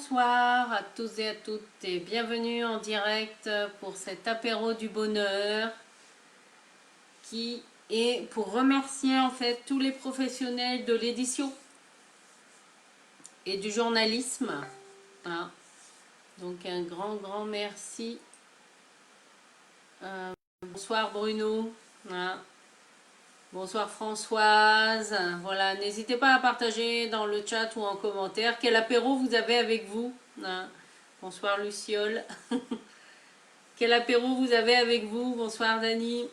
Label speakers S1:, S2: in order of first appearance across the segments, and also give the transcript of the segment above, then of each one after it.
S1: bonsoir à tous et à toutes et bienvenue en direct pour cet apéro du bonheur qui est pour remercier en fait tous les professionnels de l'édition et du journalisme. Hein. Donc un grand merci. Bonsoir Bruno. Hein. Bonsoir Françoise. Voilà, n'hésitez pas à partager dans le chat ou en commentaire quel apéro vous avez avec vous. Hein. Bonsoir Luciole. Quel apéro vous avez avec vous. Bonsoir Dani.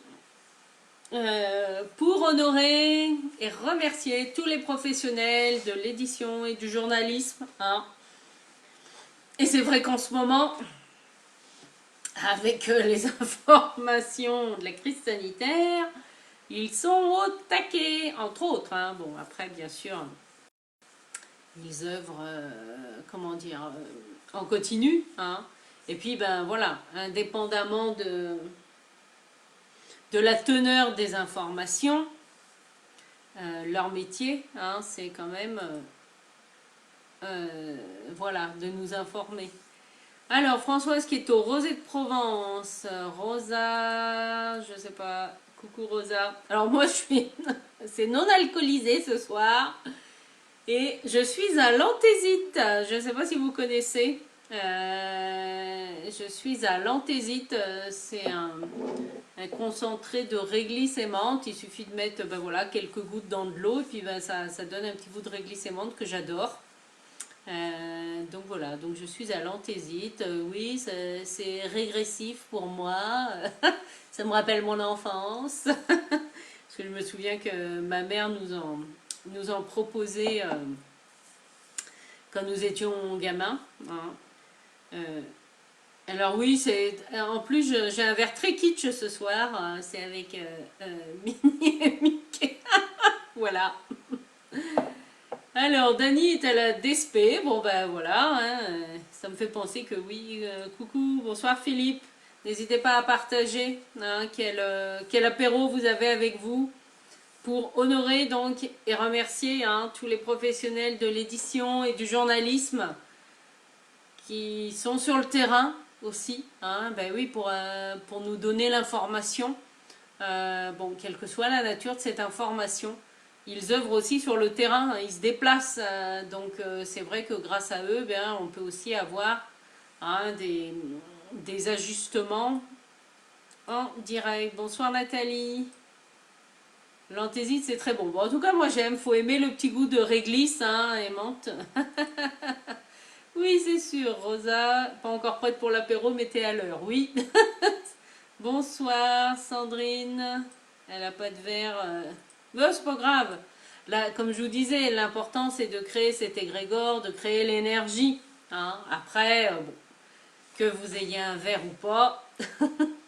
S1: Pour honorer et remercier tous les professionnels de l'édition et du journalisme. Hein. Et c'est vrai qu'en ce moment, avec les informations de la crise sanitaire, ils sont au taquet, entre autres. Hein. Bon, après, bien sûr, ils œuvrent, comment dire, en continu. Hein. Et puis, ben voilà, indépendamment de la teneur des informations, leur métier, hein, c'est quand même, voilà, de nous informer. Alors, Françoise qui est au Rosé de Provence, Rosa, je sais pas, coucou Rosa. Alors moi, je suis, c'est non alcoolisé ce soir. Et je suis à l'anthésite. Je ne sais pas si vous connaissez. Je suis à l'anthésite. C'est un concentré de réglisse aimante. Il suffit de mettre ben voilà, quelques gouttes dans de l'eau et puis ben, ça donne un petit bout de réglisse aimante que j'adore. Donc voilà, donc je suis à l'anthésite. Oui, c'est régressif pour moi. Ça me rappelle mon enfance. Parce que je me souviens que ma mère nous en proposait quand nous étions gamins. Hein. Alors oui, c'est en plus j'ai un verre très kitsch ce soir. C'est avec Minnie et Mickey. Voilà. Alors Dani est à la DSP. Bon ben voilà, hein, ça me fait penser que oui. Coucou, bonsoir Philippe. N'hésitez pas à partager hein, quel apéro vous avez avec vous. Pour honorer donc et remercier hein, tous les professionnels de l'édition et du journalisme qui sont sur le terrain aussi, hein, ben oui, pour nous donner l'information, bon, quelle que soit la nature de cette information. Ils œuvrent aussi sur le terrain, hein, ils se déplacent, donc c'est vrai que grâce à eux, ben, on peut aussi avoir hein, des ajustements en direct. Bonsoir Nathalie. L'anthésite, c'est très bon. Bon, en tout cas, moi j'aime. Faut aimer le petit goût de réglisse hein, et menthe. Oui, c'est sûr. Rosa, pas encore prête pour l'apéro, mais t'es à l'heure. Oui. Bonsoir, Sandrine. Elle a pas de verre. Non, c'est pas grave. Là, comme je vous disais, l'important c'est de créer cet égrégore, de créer l'énergie. Hein. Après, bon, que vous ayez un verre ou pas.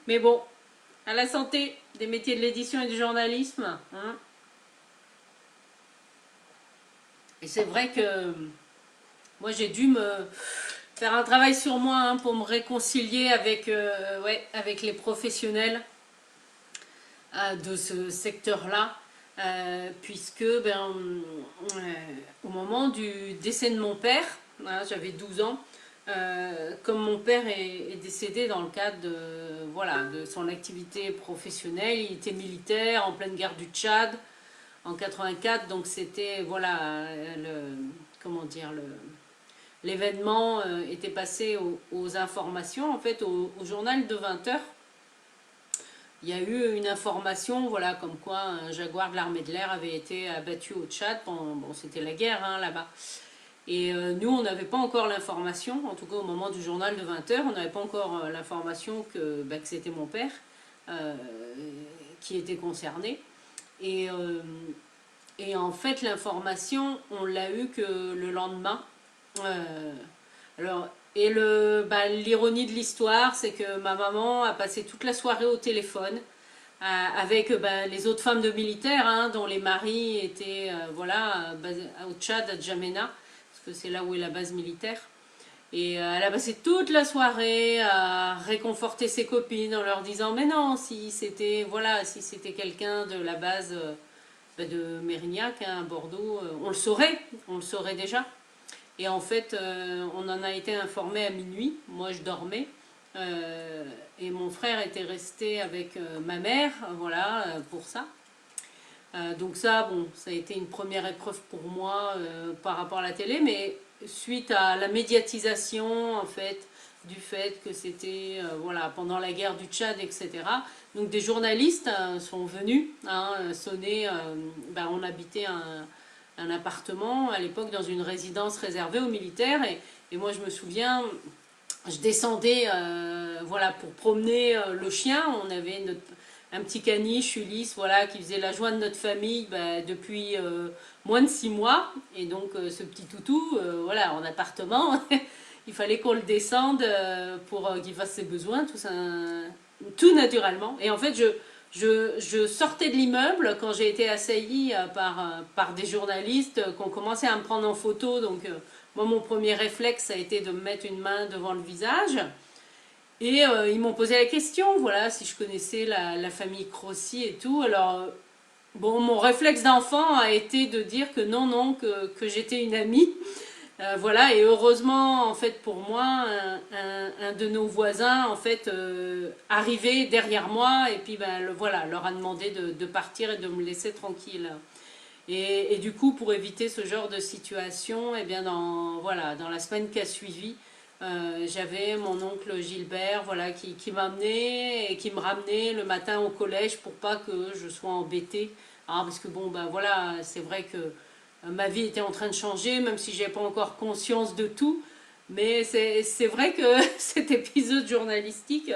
S1: Mais bon, à la santé des métiers de l'édition et du journalisme. Hein. Et c'est vrai que moi j'ai dû me faire un travail sur moi hein, pour me réconcilier avec, ouais, avec les professionnels de ce secteur-là. Puisque ben, au moment du décès de mon père, hein, j'avais 12 ans, comme mon père est décédé dans le cadre de, voilà, de son activité professionnelle, il était militaire en pleine guerre du Tchad en 84, donc c'était voilà comment dire l'événement était passé aux informations en fait au journal de 20 heures. Il y a eu une information, voilà, comme quoi un Jaguar de l'armée de l'air avait été abattu au Tchad. Bon, c'était la guerre hein, là-bas. Et nous, on n'avait pas encore l'information, en tout cas au moment du journal de 20 heures, on n'avait pas encore l'information que c'était mon père qui était concerné. Et, en fait, l'information, on l'a eu que le lendemain. Alors, et l'ironie de l'histoire, c'est que ma maman a passé toute la soirée au téléphone avec les autres femmes de militaires, hein, dont les maris étaient voilà, au Tchad, à Djamena, parce que c'est là où est la base militaire. Et elle a passé toute la soirée à réconforter ses copines en leur disant mais non, si c'était voilà, si c'était quelqu'un de la base de Mérignac, hein, à Bordeaux, on le saurait déjà. Et en fait, on en a été informé à minuit. Moi, je dormais. Et mon frère était resté avec ma mère, voilà, pour ça. Donc ça, bon, ça a été une première épreuve pour moi par rapport à la télé, mais suite à la médiatisation, en fait, du fait que c'était, voilà, pendant la guerre du Tchad, etc. Donc des journalistes sont venus sonner, ben, on habitait un appartement à l'époque dans une résidence réservée aux militaires, et moi je me souviens, je descendais voilà, pour promener le chien. On avait un petit caniche, Ulysse, voilà, qui faisait la joie de notre famille bah, depuis moins de 6 mois. Et donc ce petit toutou, voilà, en appartement, il fallait qu'on le descende pour qu'il fasse ses besoins, tout, ça, tout naturellement. Et en fait, je sortais de l'immeuble quand j'ai été assaillie par des journalistes qui ont commencé à me prendre en photo. Donc moi, mon premier réflexe, ça a été de me mettre une main devant le visage. Et ils m'ont posé la question, voilà, si je connaissais la famille Crossi et tout. Alors, bon, mon réflexe d'enfant a été de dire que non, non, que j'étais une amie. Voilà, et heureusement, en fait, pour moi, un de nos voisins, en fait, arrivait derrière moi, et puis, ben, voilà, leur a demandé de partir et de me laisser tranquille. Et du coup, pour éviter ce genre de situation, eh bien voilà, dans la semaine qui a suivi, j'avais mon oncle Gilbert voilà, qui m'amenait et qui me ramenait le matin au collège pour pas que je sois embêtée. Parce que bon, ben voilà, c'est vrai que ma vie était en train de changer, même si je n'avais pas encore conscience de tout. Mais c'est vrai que cet épisode journalistique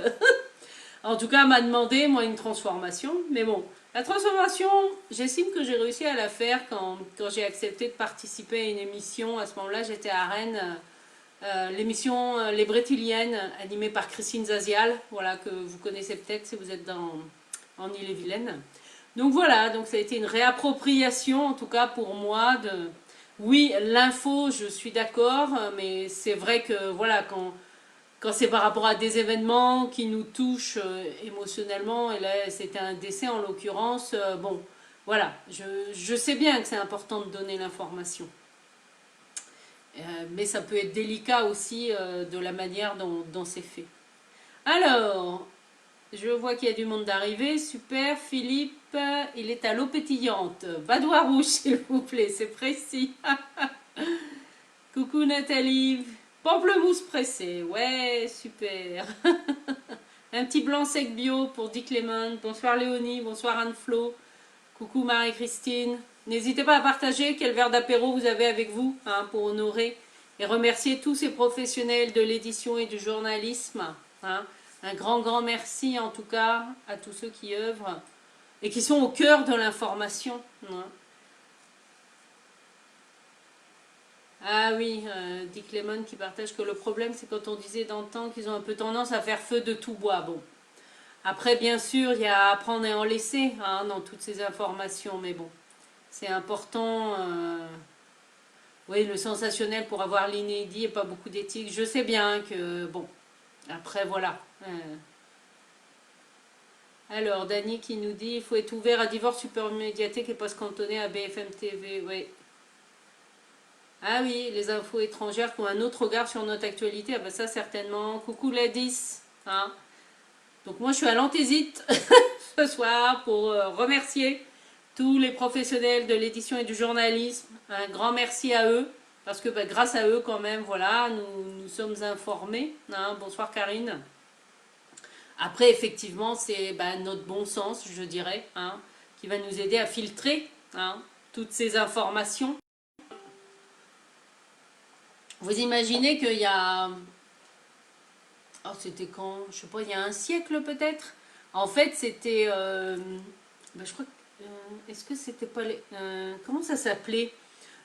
S1: en tout cas, m'a demandé, moi, une transformation. Mais bon, la transformation, j'estime que j'ai réussi à la faire quand j'ai accepté de participer à une émission. À ce moment-là, j'étais à Rennes, l'émission Les Brétiliennes, animée par Christine Zazial, voilà, que vous connaissez peut-être si vous êtes en Ille-et-Vilaine. Donc voilà, donc ça a été une réappropriation, en tout cas pour moi, de... Oui, l'info, je suis d'accord, mais c'est vrai que, voilà, quand c'est par rapport à des événements qui nous touchent émotionnellement, et là c'était un décès en l'occurrence, bon, voilà, je sais bien que c'est important de donner l'information. Mais ça peut être délicat aussi de la manière dont c'est fait. Alors, je vois qu'il y a du monde d'arrivée, super, Philippe, il est à l'eau pétillante. Badois rouge s'il vous plaît, c'est précis. Coucou Nathalie, pamplemousse pressé, ouais, super. Un petit blanc sec bio pour Dick Lemon. Bonsoir Léonie, bonsoir Anne-Flo. Coucou Marie-Christine. N'hésitez pas à partager quel verre d'apéro vous avez avec vous pour honorer et remercier tous ces professionnels de l'édition et du journalisme. Un grand merci en tout cas à tous ceux qui œuvrent et qui sont au cœur de l'information. Ah oui, Dick Lemon qui partage que le problème c'est quand on disait dans le temps qu'ils ont un peu tendance à faire feu de tout bois. Bon, après bien sûr il y a à apprendre et en laisser dans toutes ces informations, mais bon, c'est important. Oui, le sensationnel pour avoir l'inédit et pas beaucoup d'éthique. Je sais bien que bon, après voilà. Alors Dany qui nous dit il faut être ouvert à divorce super médiatique et pas se cantonner à BFM TV. Oui. Ah oui, les infos étrangères qui ont un autre regard sur notre actualité. Ah ben ça certainement. Coucou Ladis. Donc moi je suis à l'Anthésite ce soir pour remercier tous les professionnels de l'édition et du journalisme. Un grand merci à eux. Parce que grâce à eux quand même, voilà, nous sommes informés. Bonsoir Karine. Après effectivement c'est notre bon sens, je dirais, qui va nous aider à filtrer toutes ces informations. Vous imaginez qu'il y a... Oh, c'était quand? Je sais pas, il y a un siècle peut-être. En fait, c'était... je crois que... Est-ce que c'était pas les... comment ça s'appelait?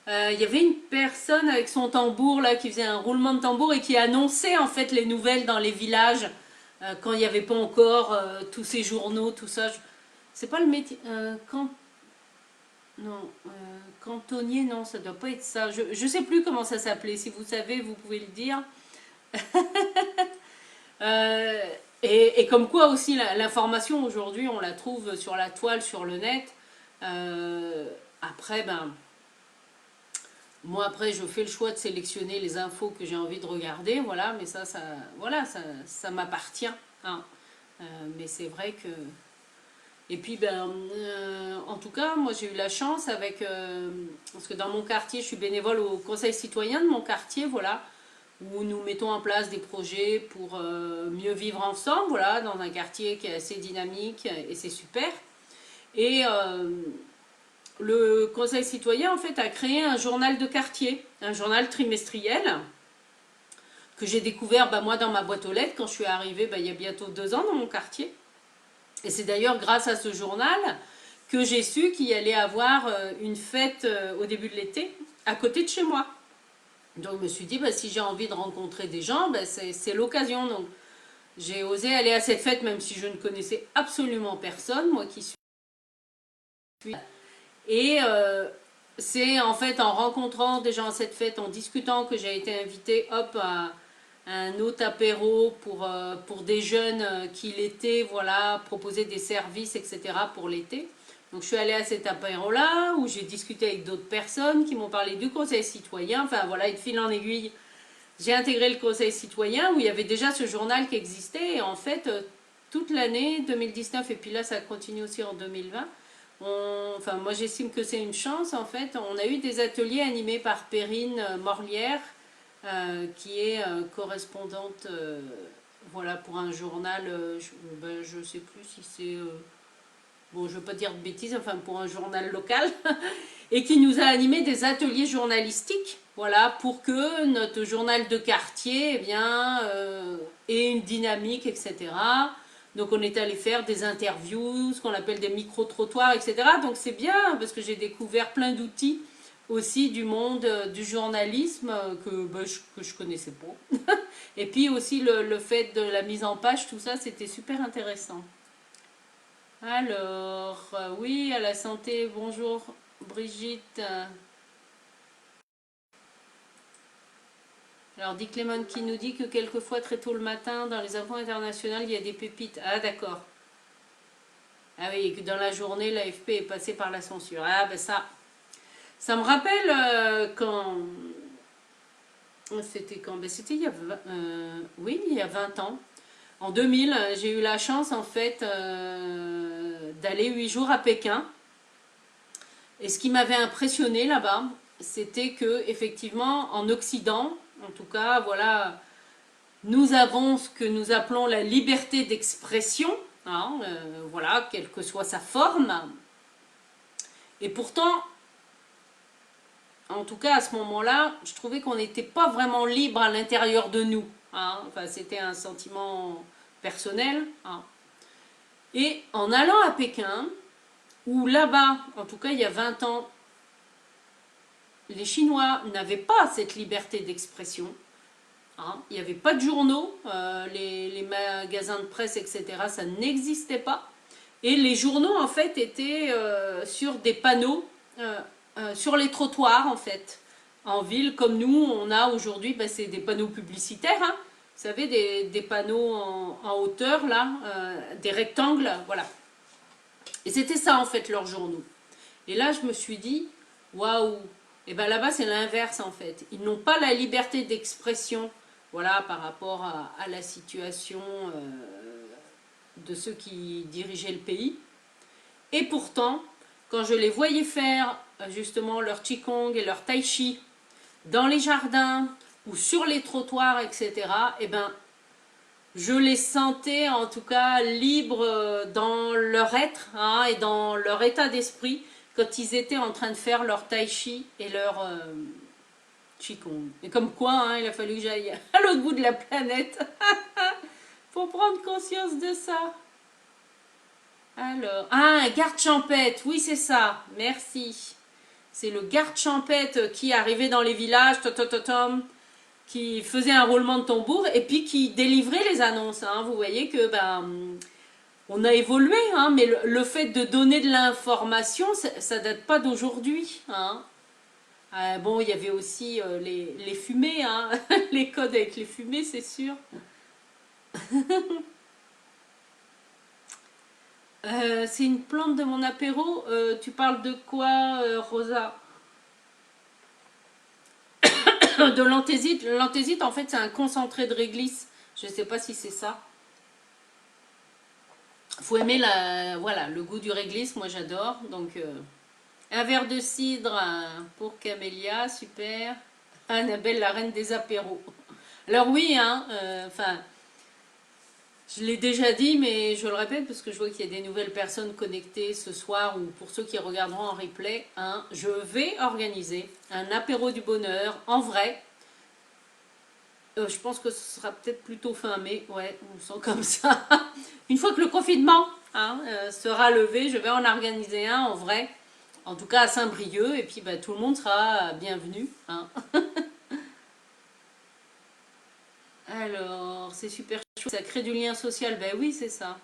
S1: Il y avait une personne avec son tambour là qui faisait un roulement de tambour et qui annonçait en fait les nouvelles dans les villages quand il n'y avait pas encore tous ces journaux, tout ça. C'est pas le métier... quand... Non, cantonnier, non, ça doit pas être ça. Je sais plus comment ça s'appelait. Si vous savez, vous pouvez le dire. Et comme quoi aussi, l'information aujourd'hui, on la trouve sur la toile, sur le net. Après, Moi, après, je fais le choix de sélectionner les infos que j'ai envie de regarder, voilà, mais voilà, ça m'appartient, hein. Mais c'est vrai que... Et puis, ben, en tout cas, moi, j'ai eu la chance avec... parce que dans mon quartier, je suis bénévole au conseil citoyen de mon quartier, voilà, où nous mettons en place des projets pour mieux vivre ensemble, voilà, dans un quartier qui est assez dynamique, et c'est super. Et le conseil citoyen, en fait, a créé un journal de quartier, un journal trimestriel, que j'ai découvert, bah, moi, dans ma boîte aux lettres, quand je suis arrivée, bah, il y a bientôt 2 ans dans mon quartier. Et c'est d'ailleurs grâce à ce journal que j'ai su qu'il y allait avoir une fête au début de l'été, à côté de chez moi. Donc je me suis dit, bah, si j'ai envie de rencontrer des gens, bah, c'est l'occasion. Donc j'ai osé aller à cette fête, même si je ne connaissais absolument personne, moi qui suis. Et c'est en fait en rencontrant des gens à cette fête, en discutant, que j'ai été invitée, hop, à un autre apéro pour des jeunes qui l'été, voilà, proposaient des services, etc. pour l'été. Donc je suis allée à cet apéro-là, où j'ai discuté avec d'autres personnes qui m'ont parlé du conseil citoyen. Enfin voilà, et de fil en aiguille, j'ai intégré le conseil citoyen, où il y avait déjà ce journal qui existait. Et en fait, toute l'année 2019, et puis là ça continue aussi en 2020, enfin moi j'estime que c'est une chance en fait. On a eu des ateliers animés par Perrine Morlière, qui est correspondante, voilà, pour un journal, je ne sais plus si c'est, bon je ne veux pas dire de bêtises, enfin pour un journal local, et qui nous a animé des ateliers journalistiques, voilà, pour que notre journal de quartier, eh bien, ait une dynamique, etc. Donc on est allé faire des interviews, ce qu'on appelle des micro-trottoirs, etc. Donc c'est bien, parce que j'ai découvert plein d'outils aussi du monde du journalisme que je connaissais pas. Et puis aussi le fait de la mise en page, tout ça, c'était super intéressant. Alors, oui, à la santé, bonjour Brigitte. Alors, dit Clément qui nous dit que quelquefois, très tôt le matin, dans les infos internationales, il y a des pépites. Ah, d'accord. Ah oui, et que dans la journée, l'AFP est passé par la censure. Ah, ben ça me rappelle quand... C'était quand? Ben, c'était il y a... oui, il y a 20 ans. En 2000, j'ai eu la chance, en fait, d'aller 8 jours à Pékin. Et ce qui m'avait impressionné là-bas, c'était que effectivement, en Occident, en tout cas, voilà, nous avons ce que nous appelons la liberté d'expression, hein, voilà, quelle que soit sa forme. Et pourtant, en tout cas à ce moment-là, je trouvais qu'on n'était pas vraiment libre à l'intérieur de nous, hein. Enfin, c'était un sentiment personnel, hein. Et en allant à Pékin, où là-bas, en tout cas il y a 20 ans, les Chinois n'avaient pas cette liberté d'expression, hein. Il n'y avait pas de journaux, les magasins de presse, etc., ça n'existait pas. Et les journaux, en fait, étaient sur des panneaux, sur les trottoirs, en fait. En ville, comme nous, on a aujourd'hui, ben, c'est des panneaux publicitaires, hein. Vous savez, des panneaux en hauteur, là, des rectangles, voilà. Et c'était ça, en fait, leurs journaux. Et là, je me suis dit, waouh, et bien là-bas, c'est l'inverse, en fait. Ils n'ont pas la liberté d'expression, voilà, par rapport à la situation de ceux qui dirigeaient le pays. Et pourtant, quand je les voyais faire justement leur Qigong et leur Tai Chi dans les jardins ou sur les trottoirs, etc., eh ben, je les sentais en tout cas libres dans leur être, hein, et dans leur état d'esprit quand ils étaient en train de faire leur Tai Chi et leur Qigong. Et comme quoi, hein, il a fallu que j'aille à l'autre bout de la planète pour prendre conscience de ça. Alors, ah, un garde champêtre, oui c'est ça, merci. C'est le garde champêtre qui arrivait dans les villages, qui faisait un roulement de tambour et puis qui délivrait les annonces, hein. Vous voyez que ben, on a évolué, hein, mais le fait de donner de l'information, ça date pas d'aujourd'hui, hein. Bon, il y avait aussi les fumées, hein, les codes avec les fumées, c'est sûr. C'est une plante de mon apéro. Tu parles de quoi, Rosa? de l'anthésite. L'anthésite, en fait, c'est un concentré de réglisse. Je ne sais pas si c'est ça. Faut aimer voilà, le goût du réglisse, moi j'adore. Donc, un verre de cidre pour Camélia, super. Annabelle, la reine des apéros. Alors oui, hein, enfin, je l'ai déjà dit, mais je le répète parce que je vois qu'il y a des nouvelles personnes connectées ce soir ou pour ceux qui regarderont en replay. Hein, je vais organiser un apéro du bonheur en vrai. Je pense que ce sera peut-être plutôt fin mai, ouais, on sent comme ça. Une fois que le confinement sera levé, je vais en organiser un en vrai, en tout cas à Saint-Brieuc, et puis bah, tout le monde sera bienvenu. Hein. Alors, c'est super chouette, ça crée du lien social, ben oui, c'est ça.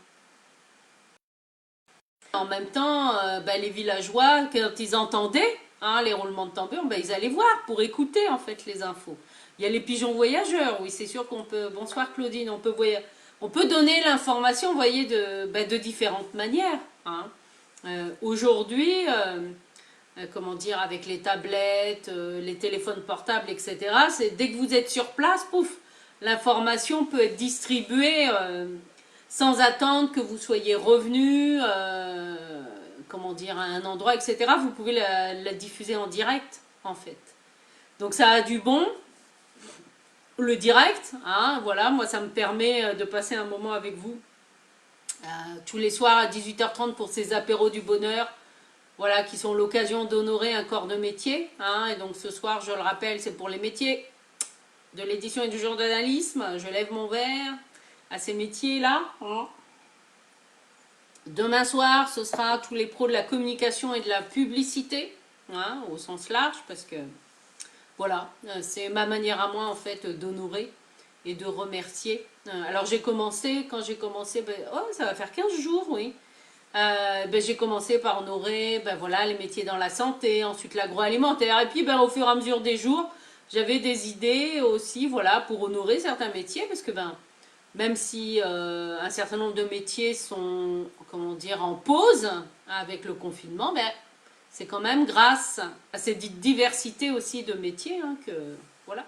S1: En même temps, bah, les villageois, quand ils entendaient les roulements de tambour, bah, ils allaient voir pour écouter en fait les infos. Il y a les pigeons voyageurs, oui, c'est sûr qu'on peut. Bonsoir Claudine, on peut donner l'information, vous voyez, de différentes manières. Hein. Aujourd'hui, comment dire, avec les tablettes, les téléphones portables, etc., c'est dès que vous êtes sur place, pouf, l'information peut être distribuée sans attendre que vous soyez revenu, comment dire, à un endroit, etc. Vous pouvez la diffuser en direct, en fait. Donc ça a du bon, le direct, hein, voilà, moi ça me permet de passer un moment avec vous tous les soirs à 18h30 pour ces apéros du bonheur, voilà, qui sont l'occasion d'honorer un corps de métier. Hein, et donc ce soir, je le rappelle, c'est pour les métiers de l'édition et du journalisme. Je lève mon verre à ces métiers-là. Hein. Demain soir, ce sera tous les pros de la communication et de la publicité, hein, au sens large, parce que voilà, c'est ma manière à moi en fait d'honorer et de remercier. Alors j'ai commencé, quand j'ai commencé, ben, oh, ça va faire 15 jours, oui. Ben, j'ai commencé par honorer ben, voilà, les métiers dans la santé, ensuite l'agroalimentaire, et puis ben, au fur et à mesure des jours, j'avais des idées aussi voilà, pour honorer certains métiers, parce que ben, même si un certain nombre de métiers sont, comment dire, en pause avec le confinement, ben, c'est quand même grâce à cette diversité aussi de métiers voilà,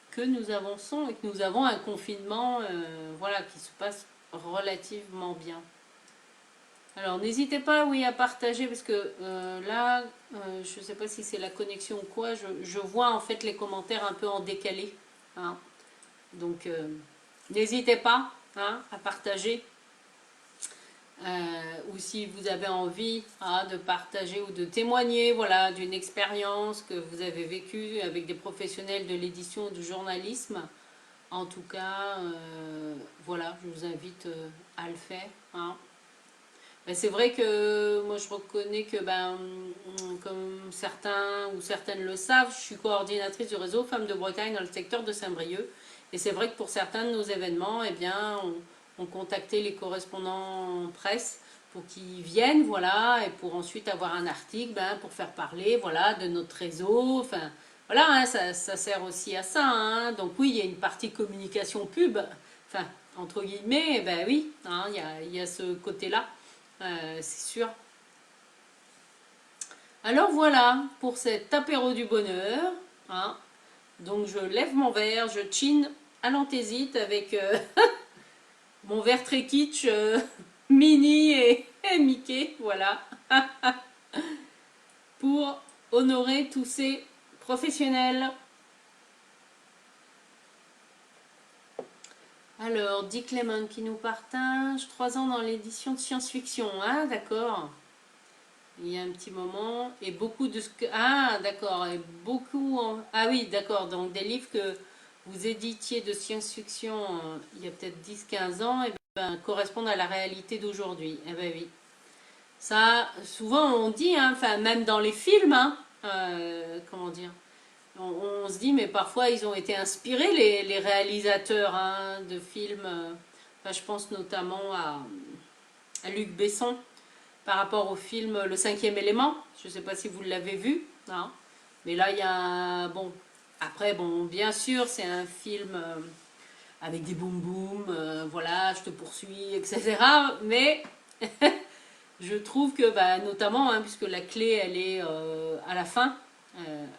S1: que nous avançons et que nous avons un confinement voilà, qui se passe relativement bien. Alors n'hésitez pas oui, à partager parce que là, je ne sais pas si c'est la connexion ou quoi, je vois en fait les commentaires un peu en décalé. Hein. Donc n'hésitez pas à partager. Ou si vous avez envie de partager ou de témoigner voilà, d'une expérience que vous avez vécue avec des professionnels de l'édition ou du journalisme. En tout cas, voilà, je vous invite à le faire. Hein. Ben, c'est vrai que moi je reconnais que ben, comme certains ou certaines le savent, je suis coordinatrice du réseau Femmes de Bretagne dans le secteur de Saint-Brieuc. Et c'est vrai que pour certains de nos événements, eh bien, on contactait les correspondants presse pour qu'ils viennent, voilà, et pour ensuite avoir un article ben, pour faire parler voilà, de notre réseau. Enfin, voilà, hein, ça sert aussi à ça. Hein. Donc oui, il y a une partie communication pub, enfin, entre guillemets, ben oui, hein, il y a ce côté-là. C'est sûr. Alors voilà pour cet apéro du bonheur. Hein. Donc je lève mon verre, je chine à l'anthésite avec mon verre très kitsch, Minnie et Mickey. Voilà. Pour honorer tous ces professionnels. Alors, Dick Lemon qui nous partage 3 ans dans l'édition de science-fiction. Ah, d'accord. Il y a un petit moment. Et beaucoup de ce que. Ah, d'accord. Et beaucoup. Ah oui, d'accord. Donc, des livres que vous éditiez de science-fiction il y a peut-être 10-15 ans et ben, correspondent à la réalité d'aujourd'hui. Eh ben oui. Ça, souvent on dit, enfin, même dans les films, comment dire, on se dit, mais parfois ils ont été inspirés, les réalisateurs de films. Enfin, je pense notamment à Luc Besson par rapport au film Le Cinquième Élément. Je ne sais pas si vous l'avez vu. Hein. Mais là, il y a. Bon, après, bon, bien sûr, c'est un film avec des boum boum, voilà, je te poursuis, etc. Mais je trouve que, bah, notamment, puisque la clé, elle est à la fin,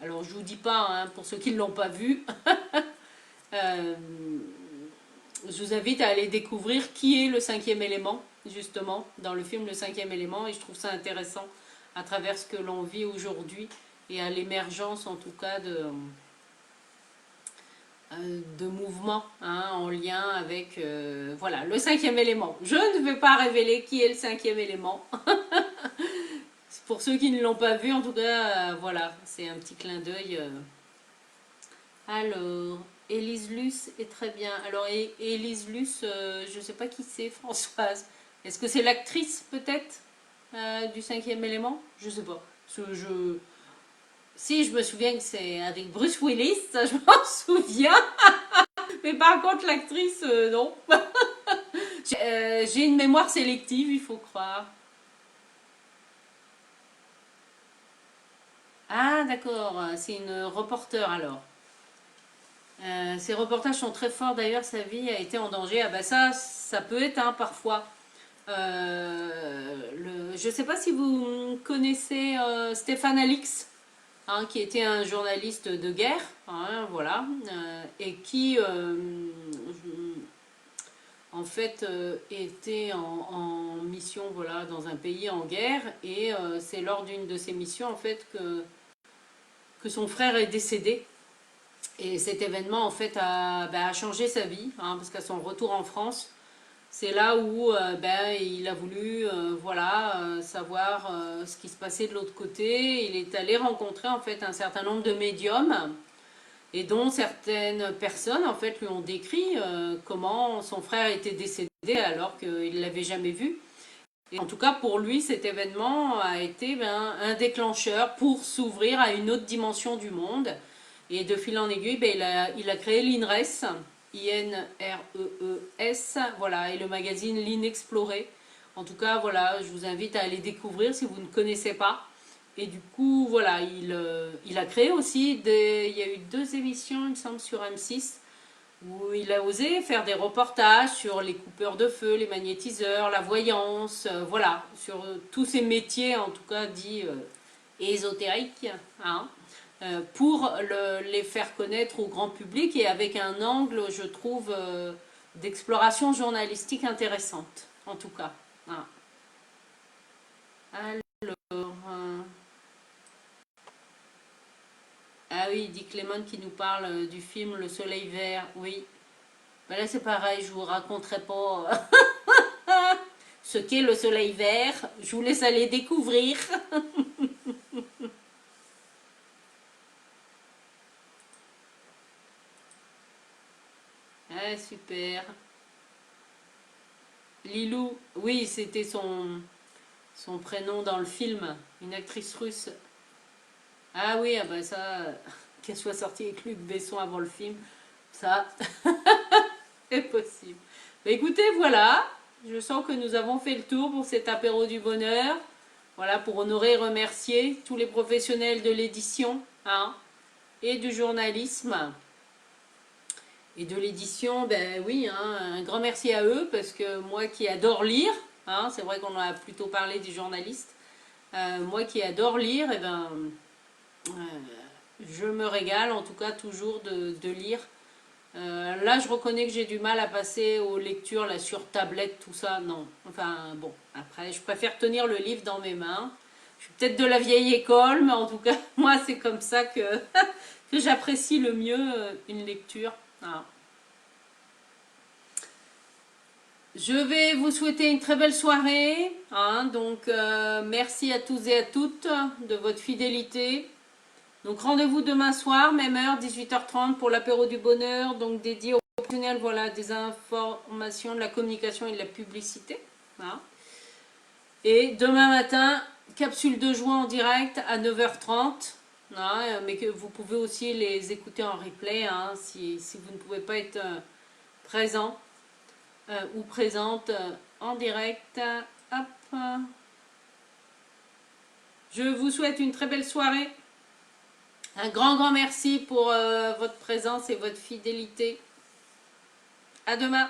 S1: Alors je vous dis pas, hein, pour ceux qui ne l'ont pas vu, euh, je vous invite à aller découvrir qui est le cinquième élément, justement, dans le film Le cinquième élément, et je trouve ça intéressant à travers ce que l'on vit aujourd'hui et à l'émergence en tout cas de mouvements, hein, en lien avec voilà, le cinquième élément. Je ne vais pas révéler qui est le cinquième élément. Pour ceux qui ne l'ont pas vu, en tout cas, voilà, c'est un petit clin d'œil. Alors, Élise Luce est très bien. Alors, Élise Luce, je ne sais pas qui c'est, Françoise. Est-ce que c'est l'actrice, peut-être, du cinquième élément? Je ne sais pas. Si, je me souviens que c'est avec Bruce Willis, ça, je m'en souviens. Mais par contre, l'actrice, non. J'ai une mémoire sélective, il faut croire. Ah, d'accord, c'est une reporter alors. Ces reportages sont très forts d'ailleurs, sa vie a été en danger. Ah bah ça peut être hein, parfois. Je ne sais pas si vous connaissez Stéphane Alix, hein, qui était un journaliste de guerre, hein, voilà, et qui en fait était en mission voilà, dans un pays en guerre, et c'est lors d'une de ces missions en fait que son frère est décédé. Et cet événement, en fait, a changé sa vie, hein, parce qu'à son retour en France, c'est là où il a voulu voilà, savoir ce qui se passait de l'autre côté. Il est allé rencontrer, en fait, un certain nombre de médiums, et dont certaines personnes, en fait, lui ont décrit comment son frère était décédé alors qu'il ne l'avait jamais vu. Et en tout cas, pour lui, cet événement a été un déclencheur pour s'ouvrir à une autre dimension du monde. Et de fil en aiguille, il a créé l'INRES, INREES, voilà, et le magazine L'Inexploré. En tout cas, voilà, je vous invite à aller découvrir si vous ne connaissez pas. Et du coup, voilà, il a créé aussi, il y a eu 2 émissions, il me semble, sur M6, où il a osé faire des reportages sur les coupeurs de feu, les magnétiseurs, la voyance, voilà, sur tous ces métiers, en tout cas dits ésotériques, hein, pour les faire connaître au grand public et avec un angle, je trouve, d'exploration journalistique intéressante, en tout cas. Hein. Alors, ah oui, dit Clément qui nous parle du film Le Soleil Vert, oui. Ben là c'est pareil, je vous raconterai pas ce qu'est le Soleil Vert, je vous laisse aller découvrir. Ah super. Lilou, oui c'était son prénom dans le film, une actrice russe. Ah oui, ah ben ça, qu'elle soit sortie avec Luc Besson avant le film, ça, c'est possible. Ben écoutez, voilà, je sens que nous avons fait le tour pour cet apéro du bonheur. Voilà, pour honorer et remercier tous les professionnels de l'édition, hein, et du journalisme. Et de l'édition, ben oui, hein, un grand merci à eux, parce que moi qui adore lire, hein, c'est vrai qu'on a plutôt parlé des journalistes, moi qui adore lire, et ben, euh, je me régale en tout cas toujours de lire. Là, je reconnais que j'ai du mal à passer aux lectures là, sur tablette, tout ça, non. Enfin, bon, après, je préfère tenir le livre dans mes mains. Je suis peut-être de la vieille école, mais en tout cas, moi, c'est comme ça que, que j'apprécie le mieux une lecture. Voilà. Je vais vous souhaiter une très belle soirée. Hein, donc, merci à tous et à toutes de votre fidélité. Donc rendez-vous demain soir, même heure, 18h30 pour l'apéro du bonheur, donc dédié aux professionnels, voilà, des informations, de la communication et de la publicité. Voilà. Et demain matin, capsule de joie en direct à 9h30, hein, mais que vous pouvez aussi les écouter en replay hein, si vous ne pouvez pas être présent ou présente en direct. Hop. Je vous souhaite une très belle soirée. Un grand merci pour votre présence et votre fidélité. À demain.